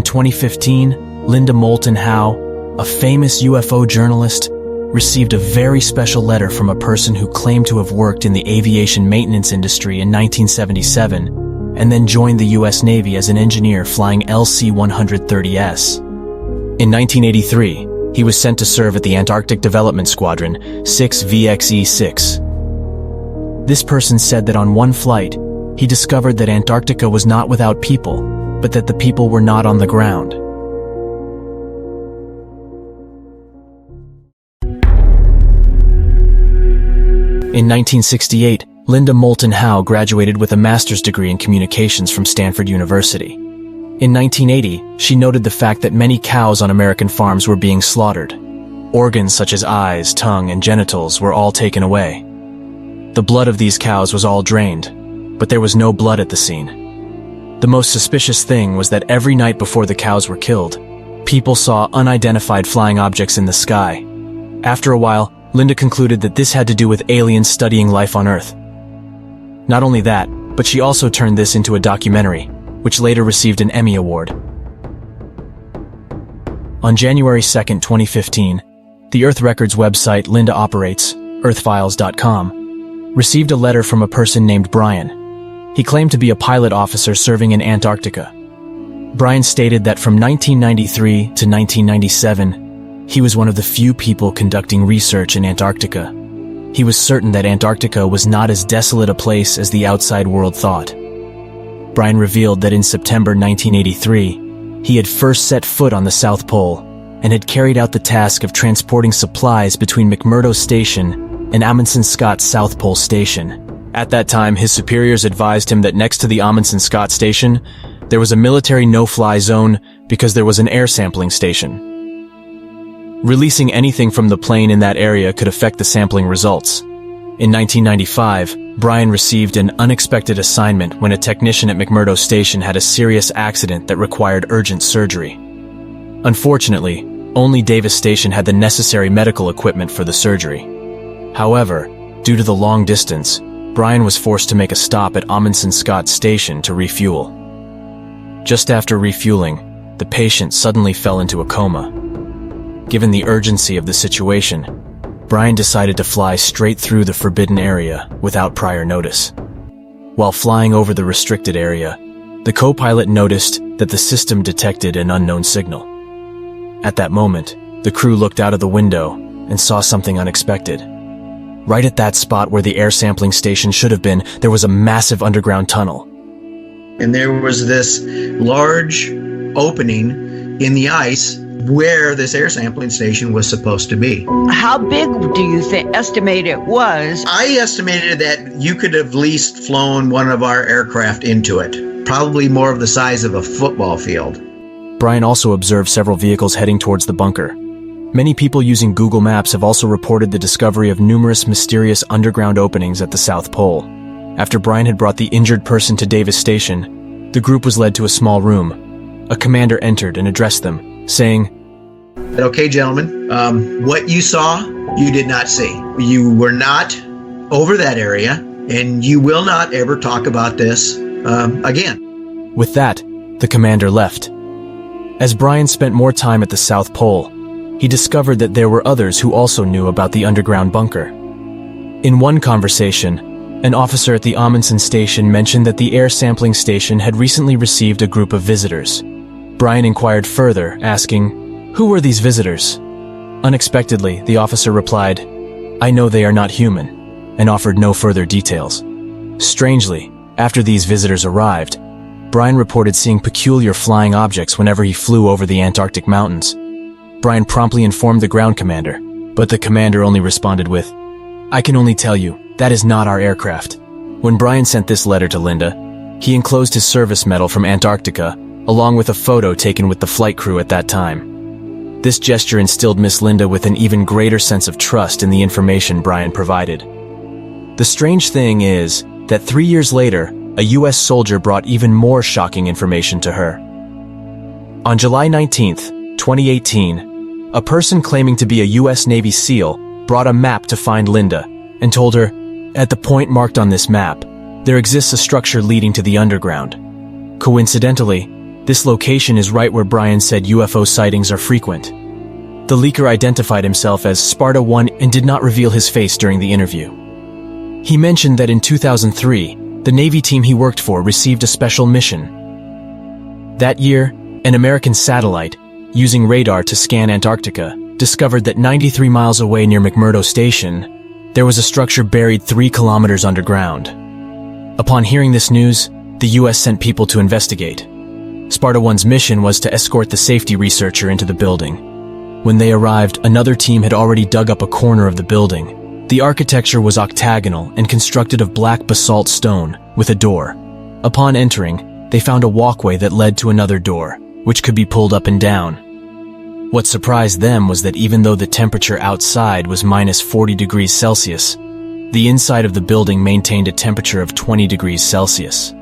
In 2015, Linda Moulton Howe, a famous UFO journalist, received a very special letter from a person who claimed to have worked in the aviation maintenance industry in 1977 and then joined the U.S. Navy as an engineer flying LC-130S. In 1983, he was sent to serve at the Antarctic Development Squadron 6VXE6. This person said that on one flight, he discovered that Antarctica was not without people, but that the people were not on the ground. In 1968, Linda Moulton Howe graduated with a master's degree in communications from Stanford University. In 1980, she noted the fact that many cows on American farms were being slaughtered. Organs such as eyes, tongue, and genitals were all taken away. The blood of these cows was all drained, but there was no blood at the scene. The most suspicious thing was that every night before the cows were killed, people saw unidentified flying objects in the sky. After a while, Linda concluded that this had to do with aliens studying life on Earth. Not only that, but she also turned this into a documentary, which later received an Emmy Award. On January 2, 2015, the Earth Records website Linda operates, earthfiles.com, received a letter from a person named Brian. He claimed to be a pilot officer serving in Antarctica. Brian stated that from 1993 to 1997, he was one of the few people conducting research in Antarctica. He was certain that Antarctica was not as desolate a place as the outside world thought. Brian revealed that in September 1983, he had first set foot on the South Pole and had carried out the task of transporting supplies between McMurdo Station and Amundsen-Scott's South Pole Station. At that time, his superiors advised him that next to the Amundsen-Scott Station, there was a military no-fly zone because there was an air sampling station. Releasing anything from the plane in that area could affect the sampling results. In 1995, Brian received an unexpected assignment when a technician at McMurdo Station had a serious accident that required urgent surgery. Unfortunately, only Davis Station had the necessary medical equipment for the surgery. However, due to the long distance, Brian was forced to make a stop at Amundsen-Scott Station to refuel. Just after refueling, the patient suddenly fell into a coma. Given the urgency of the situation, Brian decided to fly straight through the forbidden area without prior notice. While flying over the restricted area, the co-pilot noticed that the system detected an unknown signal. At that moment, the crew looked out of the window and saw something unexpected. Right at that spot where the air sampling station should have been, there was a massive underground tunnel. And there was this large opening in the ice where this air sampling station was supposed to be. How big do you estimate it was? I estimated that you could have at least flown one of our aircraft into it, probably more of the size of a football field. Brian also observed several vehicles heading towards the bunker. Many people using Google Maps have also reported the discovery of numerous mysterious underground openings at the South Pole. After Brian had brought the injured person to Davis Station, the group was led to a small room. A commander entered and addressed them, saying, "Okay, gentlemen, what you saw, you did not see. You were not over that area, and you will not ever talk about this again." With that, the commander left. As Brian spent more time at the South Pole, he discovered that there were others who also knew about the underground bunker. In one conversation, an officer at the Amundsen station mentioned that the air sampling station had recently received a group of visitors. Brian inquired further, asking, "Who were these visitors?" Unexpectedly, the officer replied, "I know they are not human," and offered no further details. Strangely, after these visitors arrived, Brian reported seeing peculiar flying objects whenever he flew over the Antarctic mountains. Brian promptly informed the ground commander, but the commander only responded with, "I can only tell you, that is not our aircraft." When Brian sent this letter to Linda, he enclosed his service medal from Antarctica, along with a photo taken with the flight crew at that time. This gesture instilled Miss Linda with an even greater sense of trust in the information Brian provided. The strange thing is that 3 years later, a U.S. soldier brought even more shocking information to her. On July 19th, 2018, a person claiming to be a U.S. Navy SEAL brought a map to find Linda and told her, "At the point marked on this map, there exists a structure leading to the underground." Coincidentally, This location is right where Brian said UFO sightings are frequent. The leaker identified himself as Sparta 1 and did not reveal his face during the interview. He mentioned that in 2003, the Navy team he worked for received a special mission. That year, an American satellite, using radar to scan Antarctica, discovered that 93 miles away near McMurdo Station, there was a structure buried 3 kilometers underground. Upon hearing this news, the U.S. sent people to investigate. Sparta 1's mission was to escort the safety researcher into the building. When they arrived, another team had already dug up a corner of the building. The architecture was octagonal and constructed of black basalt stone, with a door. Upon entering, they found a walkway that led to another door, which could be pulled up and down. What surprised them was that even though the temperature outside was minus 40 degrees Celsius, the inside of the building maintained a temperature of 20 degrees Celsius.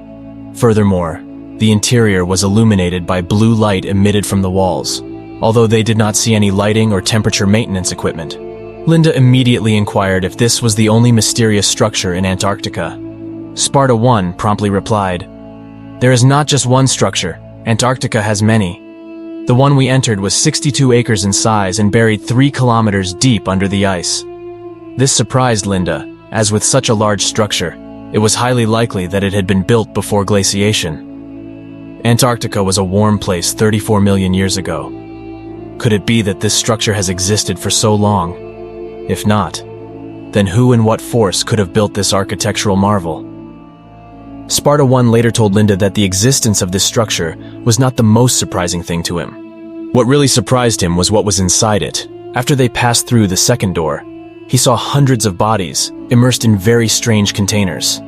Furthermore, the interior was illuminated by blue light emitted from the walls, although they did not see any lighting or temperature maintenance equipment. Linda immediately inquired if this was the only mysterious structure in Antarctica. Sparta 1 promptly replied, "There is not just one structure. Antarctica has many. The one we entered was 62 acres in size and buried 3 kilometers deep under the ice." This surprised Linda, as with such a large structure, it was highly likely that it had been built before glaciation. Antarctica was a warm place 34 million years ago. Could it be that this structure has existed for so long? If not, then who and what force could have built this architectural marvel? Sparta 1 later told Linda that the existence of this structure was not the most surprising thing to him. What really surprised him was what was inside it. After they passed through the second door, he saw hundreds of bodies immersed in very strange containers.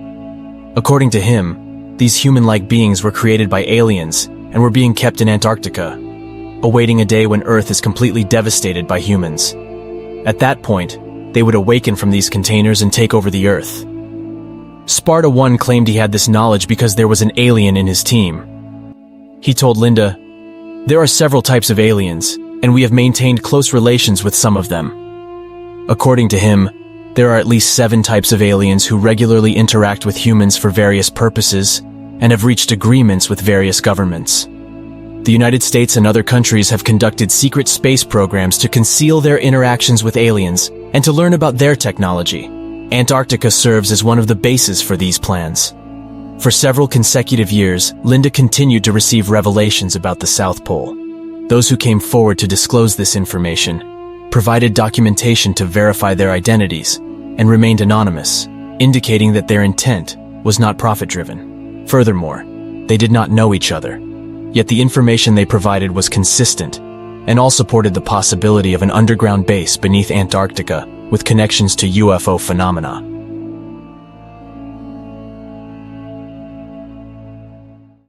According to him, these human-like beings were created by aliens and were being kept in Antarctica, awaiting a day when Earth is completely devastated by humans. At that point, they would awaken from these containers and take over the Earth. Sparta 1 claimed he had this knowledge because there was an alien in his team. He told Linda, "There are several types of aliens, and we have maintained close relations with some of them." According to him, there are at least 7 types of aliens who regularly interact with humans for various purposes and have reached agreements with various governments. The United States and other countries have conducted secret space programs to conceal their interactions with aliens and to learn about their technology. Antarctica serves as one of the bases for these plans. For several consecutive years, Linda continued to receive revelations about the South Pole. Those who came forward to disclose this information provided documentation to verify their identities and remained anonymous, indicating that their intent was not profit-driven. Furthermore, they did not know each other, yet the information they provided was consistent and all supported the possibility of an underground base beneath Antarctica with connections to UFO phenomena.